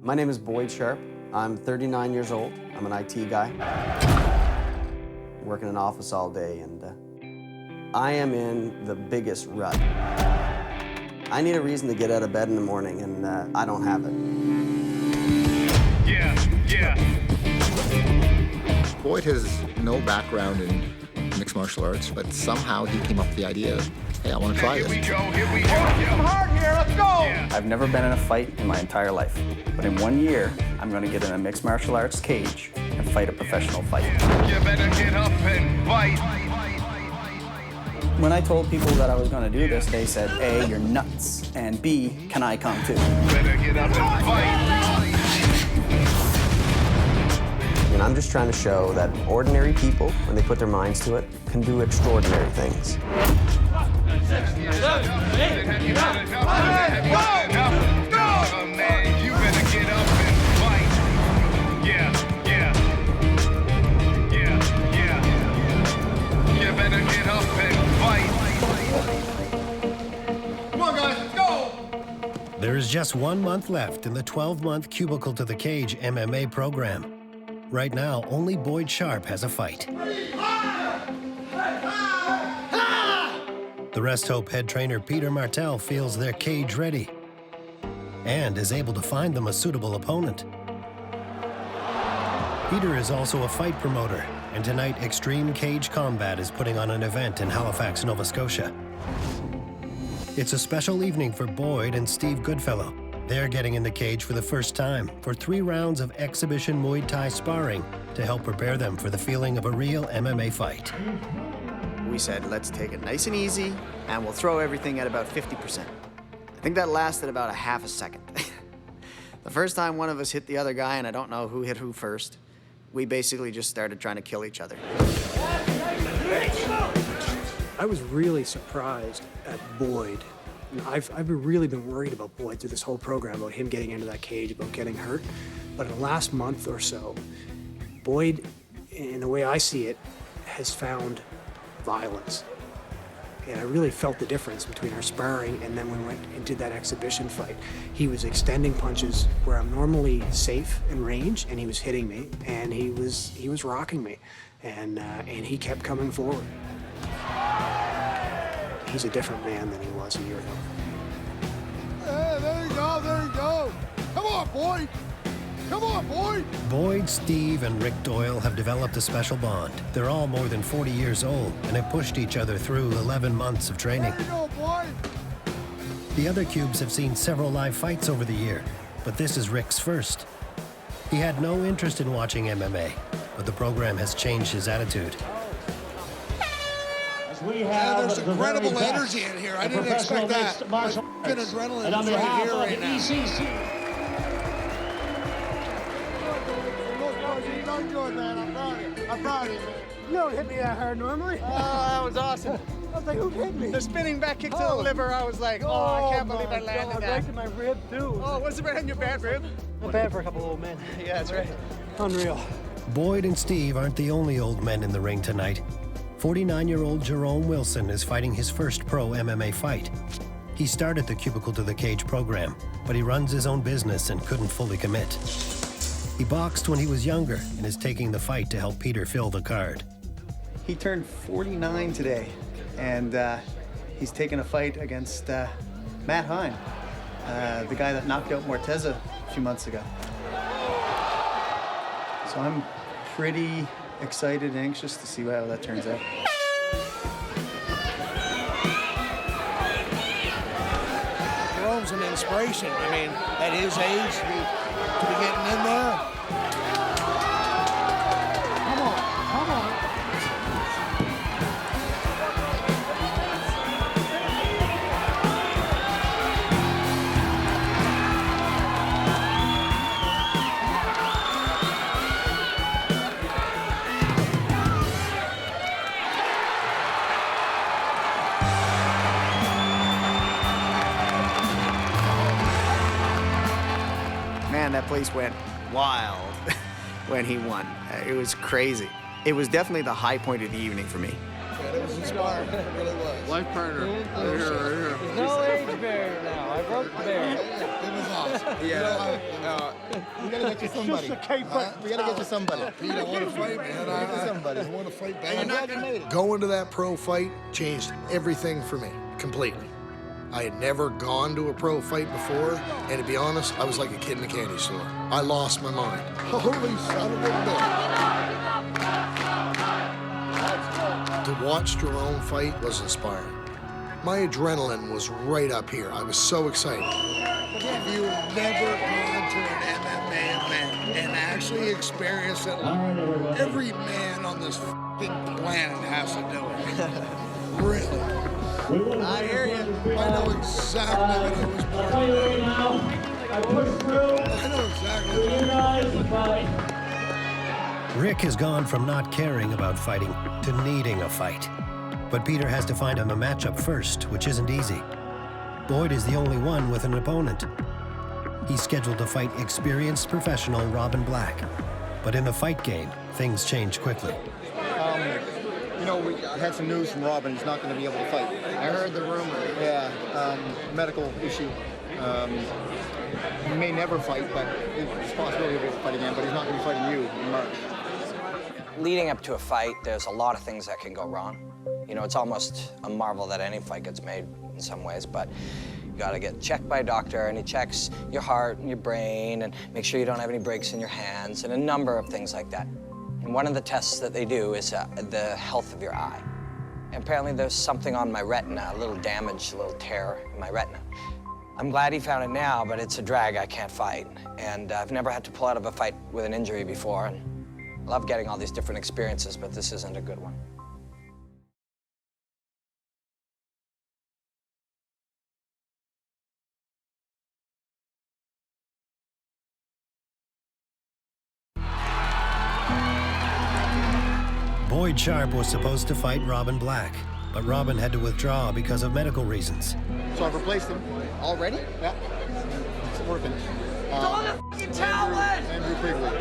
My name is Boyd Sharp. I'm 39 years old. I'm an IT guy. Work in an office all day, and I am in the biggest rut. I need a reason to get out of bed in the morning, and I don't have it. Yeah. Boyd has no background in mixed martial arts, but somehow he came up with the idea, hey, I want to try this. Here we go. Some hard here, let's go! Yeah. I've never been in a fight in my entire life, but in 1 year, I'm going to get in a mixed martial arts cage and fight a professional fight. You better get up and fight. When I told people that I was going to do this, they said, A, you're nuts, and B, can I come too? Better get up and fight. And I'm just trying to show that ordinary people, when they put their minds to it, can do extraordinary things. There is just 1 month left in the 12-month Cubicle to the Cage MMA program. Right now, only Boyd Sharp has a fight. The Rest Hope head trainer Peter Martel feels their cage ready and is able to find them a suitable opponent. Peter is also a fight promoter, and tonight Extreme Cage Combat is putting on an event in Halifax, Nova Scotia. It's a special evening for Boyd and Steve Goodfellow. They're getting in the cage for the first time for 3 rounds of exhibition Muay Thai sparring to help prepare them for the feeling of a real MMA fight. We said, let's take it nice and easy, and we'll throw everything at about 50%. I think that lasted about a half a second. The first time one of us hit the other guy, and I don't know who hit who first, we basically just started trying to kill each other. I was really surprised at Boyd. I've really been worried about Boyd through this whole program, about him getting into that cage, about getting hurt. But in the last month or so, Boyd, in the way I see it, has found violence. And I really felt the difference between our sparring and then when we went and did that exhibition fight. He was extending punches where I'm normally safe in range, and he was hitting me, and he was rocking me, and he kept coming forward. He's a different man than he was a year ago. Hey, there you go. Come on, Boyd. Come on, Boyd. Boyd, Steve, and Rick Doyle have developed a special bond. They're all more than 40 years old and have pushed each other through 11 months of training. There you go, Boyd. The other cubes have seen several live fights over the year, but this is Rick's first. He had no interest in watching MMA, but the program has changed his attitude. There's incredible energy in here. I didn't expect that. My f***ing adrenaline is right here right now. You're good, man. I'm proud of you, man. You don't hit me that hard normally. Oh, that was awesome. I was like, who hit me? The spinning back kick to the liver, I was like, oh, I can't believe I landed that. Right to my rib, too. Oh, was it right on your bad rib? Not bad for a couple of old men. Yeah, that's right. Unreal. Boyd and Steve aren't the only old men in the ring tonight. 49-year-old Jerome Wilson is fighting his first pro MMA fight. He started the Cubicle to the Cage program, but he runs his own business and couldn't fully commit. He boxed when he was younger and is taking the fight to help Peter fill the card. He turned 49 today, and he's taking a fight against Matt Hine, the guy that knocked out Morteza a few months ago. So I'm pretty excited and anxious to see how that turns out. Jerome's an inspiration. I mean, at his age, to be getting in there. Come on. Man, that place went wild when he won. It was crazy. It was definitely the high point of the evening for me. It was inspiring. It really was. Life partner. Right here. There's no age barrier now. I was awesome. Yeah. We gotta get you somebody. We gotta get you somebody. Pete, I want to fight, man. I Get you somebody. I want to fight bad. Going to that pro fight changed everything for me, completely. I had never gone to a pro fight before, and to be honest, I was like a kid in a candy store. I lost my mind. Holy son of a bitch. To watch Jerome fight was inspiring. My adrenaline was right up here. I was so excited. If you've never gone to an MMA event and actually experienced it, every man on this f***ing planet has to do it. Really. I hear you. I know exactly what I was born to do. I know exactly what Rick has gone from not caring about fighting to needing a fight. But Peter has to find him a matchup first, which isn't easy. Boyd is the only one with an opponent. He's scheduled to fight experienced professional Robin Black. But in the fight game, things change quickly. You know, we had some news from Robin. He's not going to be able to fight. I heard the rumor. Yeah, medical issue. He may never fight, but it's a possibility he'll fight again, but he's not going to be fighting you in March. Leading up to a fight, there's a lot of things that can go wrong. You know, it's almost a marvel that any fight gets made in some ways, but you gotta get checked by a doctor, and he checks your heart and your brain and make sure you don't have any breaks in your hands and a number of things like that. And one of the tests that they do is the health of your eye. And apparently there's something on my retina, a little damage, a little tear in my retina. I'm glad he found it now, but it's a drag I can't fight. And I've never had to pull out of a fight with an injury before. And I love getting all these different experiences, but this isn't a good one. Boyd Sharp was supposed to fight Robin Black, but Robin had to withdraw because of medical reasons. So I've replaced him. Already? Yeah. It's working. Andrew Quigley.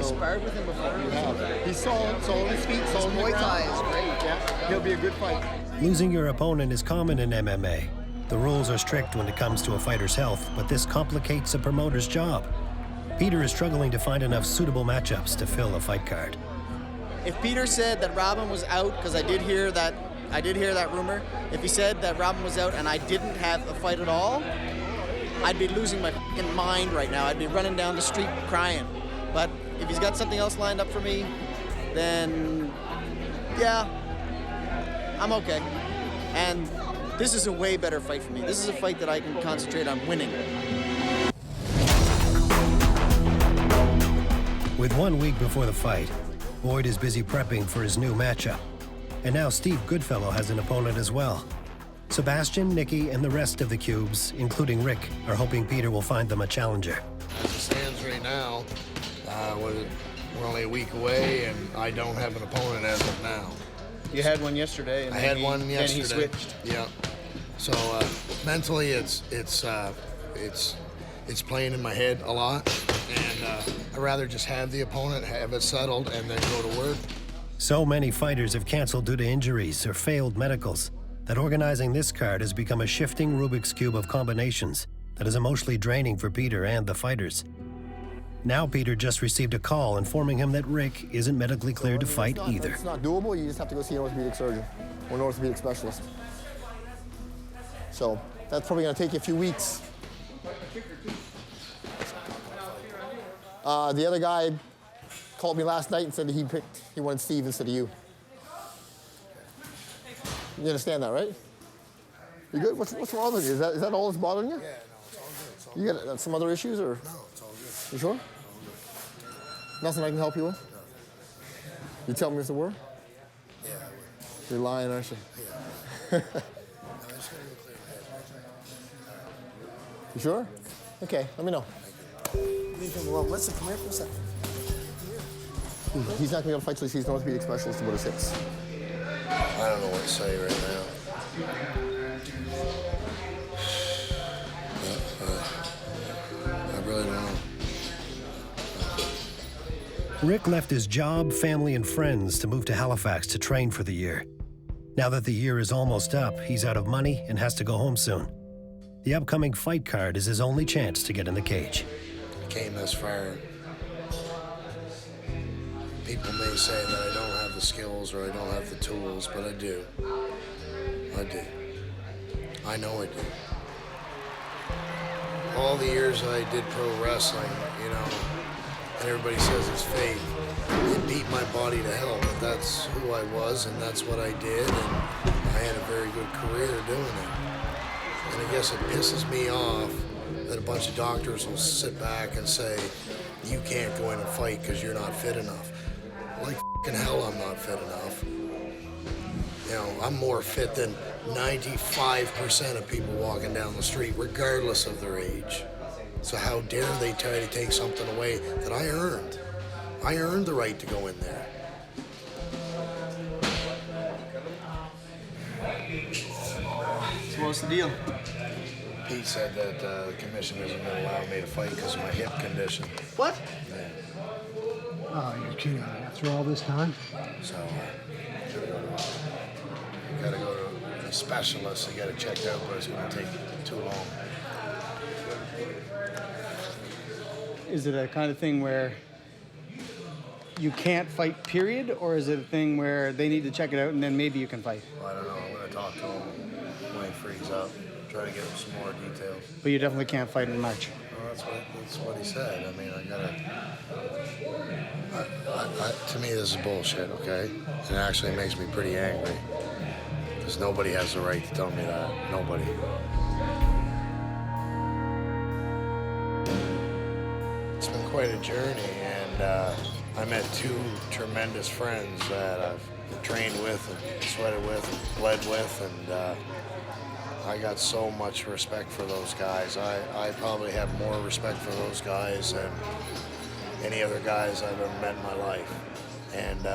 Sparred with him before. You have. He's solid on his feet, solid Muay Thai is great. Yeah, he'll be a good fight. Losing your opponent is common in MMA. The rules are strict when it comes to a fighter's health, but this complicates a promoter's job. Peter is struggling to find enough suitable matchups to fill a fight card. If Peter said that Robin was out, because I did hear that rumor. If he said that Robin was out and I didn't have a fight at all, I'd be losing my fucking mind right now. I'd be running down the street crying. But if he's got something else lined up for me, then yeah, I'm okay. And this is a way better fight for me. This is a fight that I can concentrate on winning. With 1 week before the fight, Boyd is busy prepping for his new matchup. And now Steve Goodfellow has an opponent as well. Sebastian, Nicky, and the rest of the Cubes, including Rick, are hoping Peter will find them a challenger. As it stands right now, we're only a week away, and I don't have an opponent as of now. You had one yesterday. And I had one yesterday. And he switched. Yeah. So mentally, it's playing in my head a lot, and I'd rather just have the opponent, have it settled, and then go to work. So many fighters have canceled due to injuries or failed medicals that organizing this card has become a shifting Rubik's Cube of combinations that is emotionally draining for Peter and the fighters. Now Peter just received a call informing him that Rick isn't medically cleared to fight either. It's not doable. You just have to go see an orthopedic surgeon or an orthopedic specialist. So that's probably going to take you a few weeks. The other guy called me last night and said that he wanted Steve instead of you. You understand that, right? You good? What's wrong with you? Is that all that's bothering you? Yeah, no, it's all good. It's all good. You got some other issues, or? No, it's all good. You sure? All good. Nothing I can help you with? No. You tell me if there were? Yeah, I would. You're lying, aren't you? Yeah. No, I just gotta go clear my head. You sure? Okay, let me know. Leave him alone. Listen, come here for a second. He's not going to be able to fight till he sees an orthopedic specialist about his hips. I don't know what to say right now. I really don't know. Rick left his job, family, and friends to move to Halifax to train for the year. Now that the year is almost up, he's out of money and has to go home soon. The upcoming fight card is his only chance to get in the cage. I came this far. People may say that I don't have the skills or I don't have the tools, but I do. I do. I know I do. All the years I did pro wrestling, you know, and everybody says it's fake. It beat my body to hell, but that's who I was and that's what I did, and I had a very good career doing it. And I guess it pisses me off that a bunch of doctors will sit back and say, you can't go in and fight because you're not fit enough. Like f***ing hell I'm not fit enough. You know, I'm more fit than 95% of people walking down the street, regardless of their age. So how dare they try to take something away that I earned? I earned the right to go in there. So what's the deal? Pete said that the commission isn't going to allow me to fight because of my hip condition. What? Yeah. Oh, you're kidding me. After all this time? So, gotta go to a specialist to get it checked out, but it's going to take too long. Is it a kind of thing where you can't fight, period? Or is it a thing where they need to check it out and then maybe you can fight? Well, I don't know. I'm going to talk to him when he frees up, try to get him some more details. But you definitely can't fight in March. Well, that's what he said. I mean, I gotta. To me, this is bullshit, okay? It actually makes me pretty angry. Because nobody has the right to tell me that. Nobody. It's been quite a journey, and I met two tremendous friends that I've trained with and sweated with and bled with, and I got so much respect for those guys. I probably have more respect for those guys than any other guys I've ever met in my life. And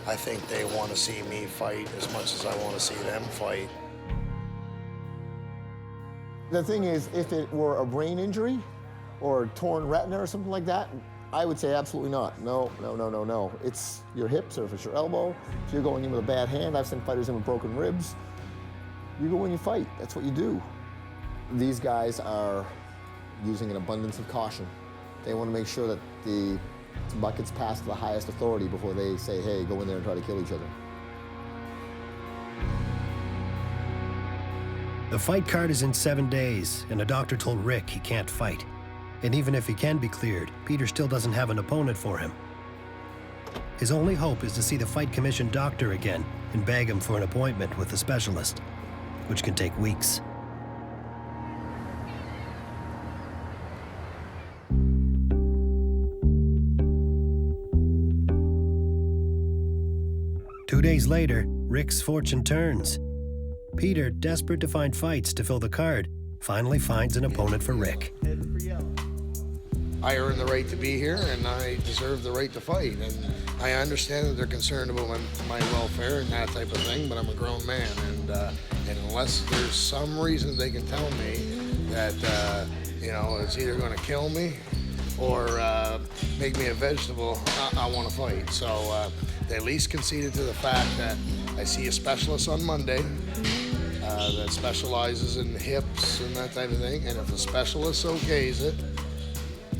I think they want to see me fight as much as I want to see them fight. The thing is, if it were a brain injury or torn retina or something like that, I would say absolutely not. No, no, no, no, no. It's your hips or if it's your elbow. If you're going in with a bad hand, I've seen fighters in with broken ribs. You go in, you fight. That's what you do. These guys are using an abundance of caution. They want to make sure that the buck gets passed to the highest authority before they say, hey, go in there and try to kill each other. The fight card is in 7 days, and a doctor told Rick he can't fight. And even if he can be cleared, Peter still doesn't have an opponent for him. His only hope is to see the Fight Commission doctor again and beg him for an appointment with the specialist, which can take weeks. Two days later, Rick's fortune turns. Peter, desperate to find fights to fill the card, finally finds an opponent for Rick. I earned the right to be here, and I deserve the right to fight. And I understand that they're concerned about my welfare and that type of thing, but I'm a grown man, and unless there's some reason they can tell me that you know, it's either going to kill me or make me a vegetable, I want to fight. So they at least conceded to the fact that I see a specialist on Monday that specializes in hips and that type of thing, and if the specialist okays it,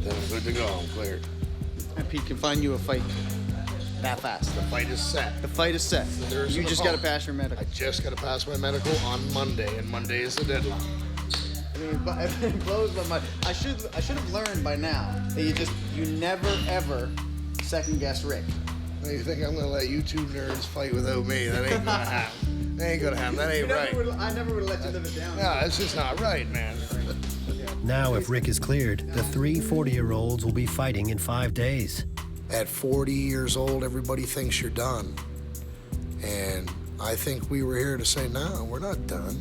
then I'm good to go. I'm cleared. And Pete can find you a fight that fast. The fight is set. The fight is set. You just got to pass your medical. I just got to pass my medical on Monday, and Monday is the deadline. I mean, it blows my mind. I should have learned by now that you never ever second guess Rick. You think I'm gonna let you two nerds fight without me? That ain't gonna happen. That ain't gonna happen. That ain't right. I never would have let you live it down. No, it's just not right, man. Now, if Rick is cleared, the three 40-year-olds will be fighting in 5 days. At 40 years old, everybody thinks you're done. And I think we were here to say, no, we're not done.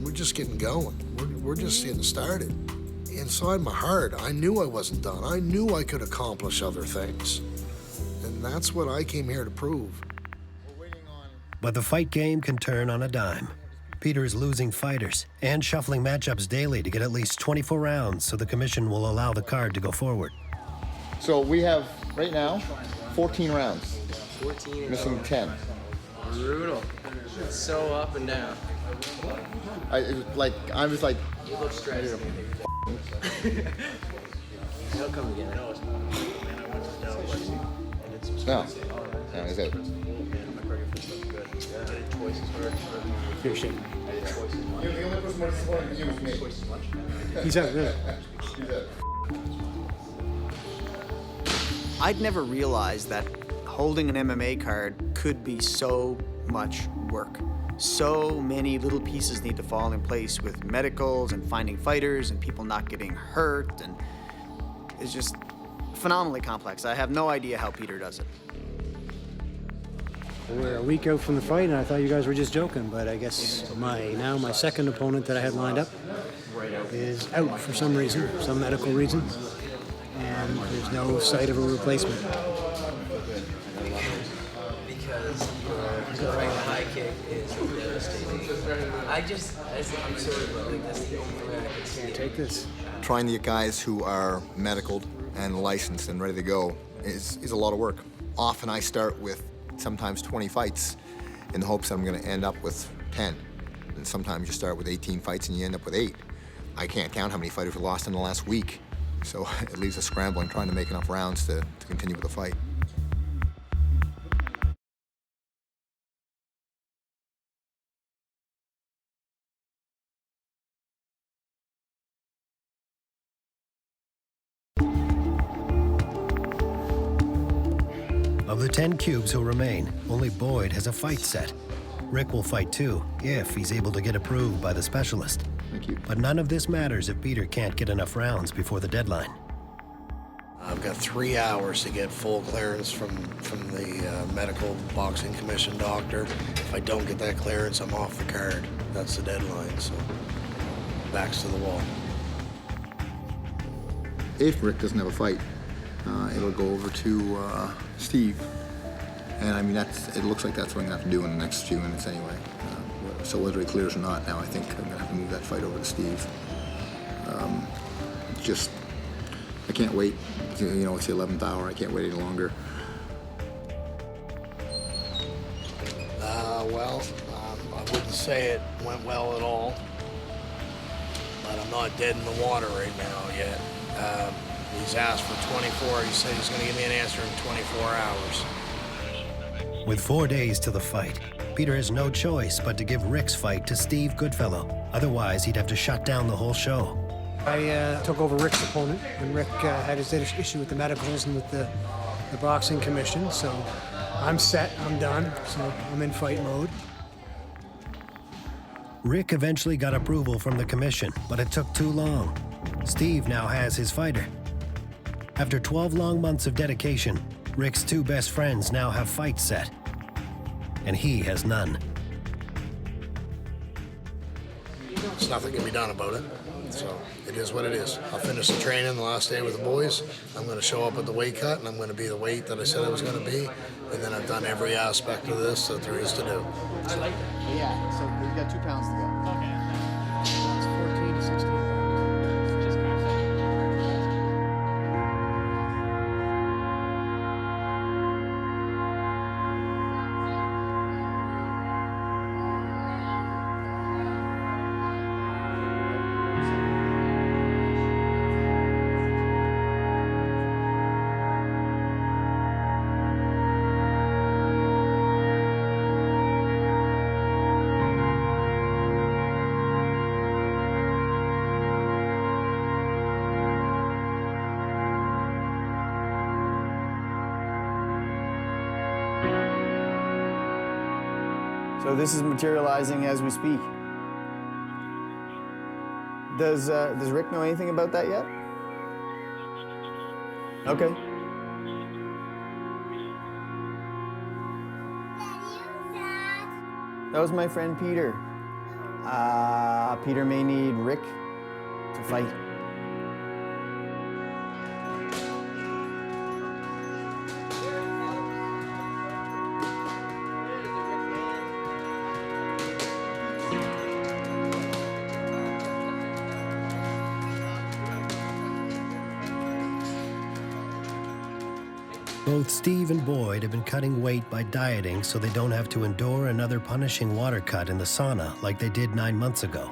We're just getting going. We're just getting started. Inside my heart, I knew I wasn't done. I knew I could accomplish other things. And that's what I came here to prove. But the fight game can turn on a dime. Peter is losing fighters and shuffling matchups daily to get at least 24 rounds so the commission will allow the card to go forward. So we have, right now, 14 rounds. 14 missing 10. Brutal. It's so up and down. It was like, I was like, You look stressed. He'll come again. no. No, is it? You're shaking. The only person more disappointed than you was me. He's out good. I'd never realized that holding an MMA card could be so much work. So many little pieces need to fall in place with medicals and finding fighters and people not getting hurt, and it's just phenomenally complex. I have no idea how Peter does it. We're a week out from the fight, and I thought you guys were just joking, but I guess my second opponent that I had lined up is out for some reason, some medical reason, and there's no sight of a replacement. Because throwing a high kick is devastating. I'm sorry, but like, that's the only way I can see it. Take this. Trying to get guys who are medicaled and licensed and ready to go is a lot of work. Often I start with sometimes 20 fights in the hopes that I'm going to end up with 10. And sometimes you start with 18 fights and you end up with 8. I can't count how many fighters were lost in the last week. So it leaves us scrambling, trying to make enough rounds to continue with the fight. Of the 10 cubes who remain, only Boyd has a fight set. Rick will fight too, if he's able to get approved by the specialist. Thank you. But none of this matters if Peter can't get enough rounds before the deadline. I've got 3 hours to get full clearance from the medical boxing commission doctor. If I don't get that clearance, I'm off the card. That's the deadline, so backs to the wall. If Rick doesn't have a fight, it'll go over to Steve. And I mean, it looks like that's what I'm gonna have to do in the next few minutes anyway. So whether he clears or not, now I think I'm gonna have to move that fight over to Steve. I can't wait. You know, it's the 11th hour. I can't wait any longer. I wouldn't say it went well at all, but I'm not dead in the water right now yet. He's asked for 24. He said he's going to give me an answer in 24 hours. With 4 days to the fight, Peter has no choice but to give Rick's fight to Steve Goodfellow. Otherwise, he'd have to shut down the whole show. I took over Rick's opponent when Rick had his issue with the medicals and with the boxing commission, so I'm set, I'm done, so I'm in fight mode. Rick eventually got approval from the commission, but it took too long. Steve now has his fighter. After 12 long months of dedication, Rick's 2 best friends now have fights set, and he has none. There's nothing can be done about it, so it is what it is. I'll finish the training the last day with the boys. I'm going to show up at the weight cut, and I'm going to be the weight that I said I was going to be, and then I've done every aspect of this that there is to do. So. Yeah, so we've got 2 pounds to go. Okay. It's 14 to 16 pounds. So this is materializing as we speak. Does Rick know anything about that yet? Okay. That was my friend Peter. Peter may need Rick to fight. Both Steve and Boyd have been cutting weight by dieting so they don't have to endure another punishing water cut in the sauna like they did 9 months ago.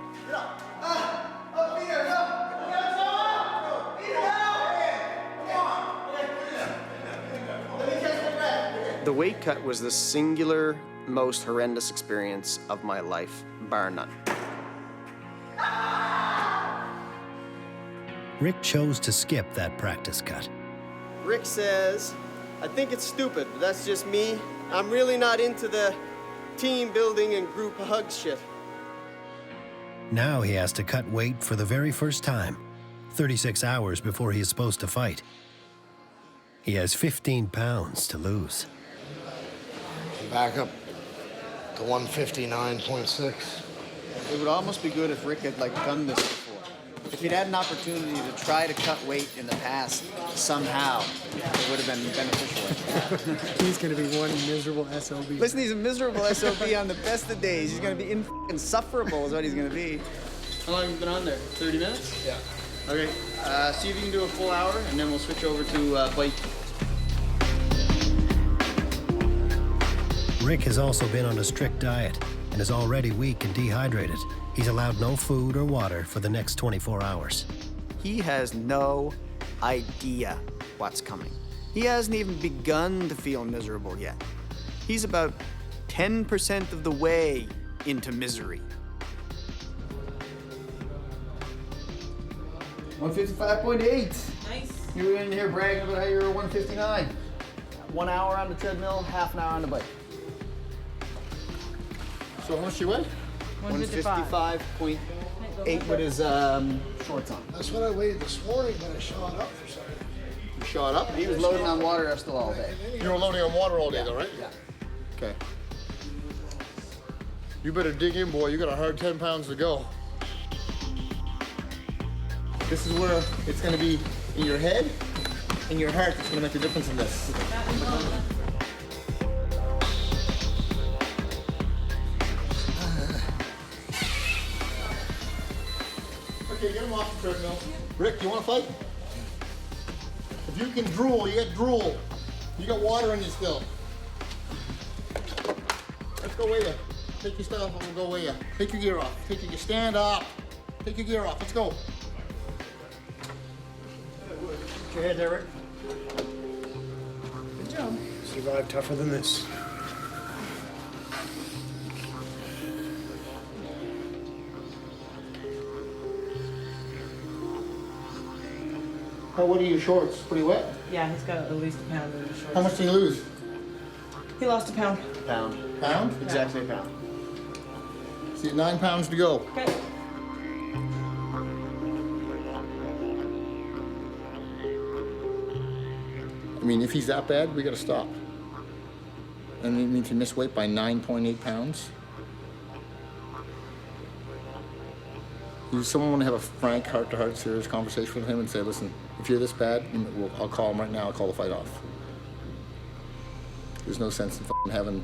The weight cut was the singular most horrendous experience of my life, bar none. Rick chose to skip that practice cut. Rick says, I think it's stupid, but that's just me. I'm really not into the team building and group hug shit. Now he has to cut weight for the very first time, 36 hours before he is supposed to fight. He has 15 pounds to lose. Back up to 159.6. It would almost be good if Rick had done this before. If he'd had an opportunity to try to cut weight in the past somehow, it would have been beneficial. He's gonna be one miserable SOB. Listen, he's a miserable SOB on the best of days. He's gonna be insufferable is what he's gonna be. How long have you been on there? 30 minutes? Yeah. Okay, see if you can do a full hour, and then we'll switch over to bike. Rick has also been on a strict diet and is already weak and dehydrated. He's allowed no food or water for the next 24 hours. He has no idea what's coming. He hasn't even begun to feel miserable yet. He's about 10% of the way into misery. 155.8. Nice. You were in here bragging about how you were 159. 1 hour on the treadmill, half an hour on the bike. So how much you weigh? 155.8 with his shorts on. That's what I weighed this morning, but I shot up for some reason. You shot up? He was loading on water still all day. You were loading on water all day, though, right? Yeah. Okay. You better dig in, boy. You got a hard 10 pounds to go. This is where it's going to be in your head, in your heart that's going to make the difference in this. Okay, get him off the treadmill. Rick, you want to fight? If you can drool, you get drool. You got water in you still. Let's go with you. Take your stuff and we'll go with you. Take your gear off. Stand up. Take your gear off. Let's go. Put your head there, Rick. Good job. Survived tougher than this. How wet are your shorts? Pretty wet? Yeah, he's got at least a pound in his shorts. How much did you lose? He lost a pound. Pound. Pound? Exactly a pound. So you have 9 pounds to go. Okay. I mean, if he's that bad, we gotta stop. And we need to miss weight by 9.8 pounds. Does someone want to have a frank, heart-to-heart, serious conversation with him and say, listen, if you're this bad, I'll call him right now, I'll call the fight off. There's no sense in having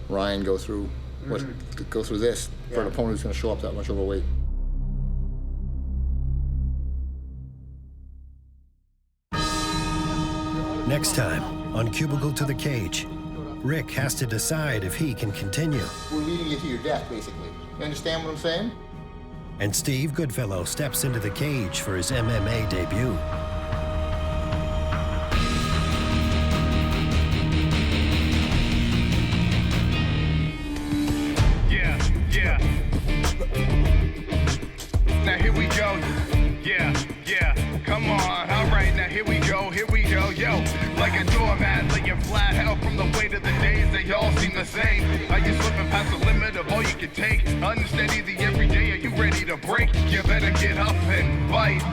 Ryan go through this for an opponent who's going to show up that much overweight. Next time on Cubicle to the Cage, Rick has to decide if he can continue. We're leading you to your death, basically. You understand what I'm saying? And Steve Goodfellow steps into the cage for his MMA debut. Yeah. Now here we go. Yeah. Come on. All right, now here we go. Yo, like a doormat, laying flat out from the weight of the days. They all seem the same. Are you slipping past the limit of all you can take? Unsteady the everyday. Are you ready to break? You better get up and fight.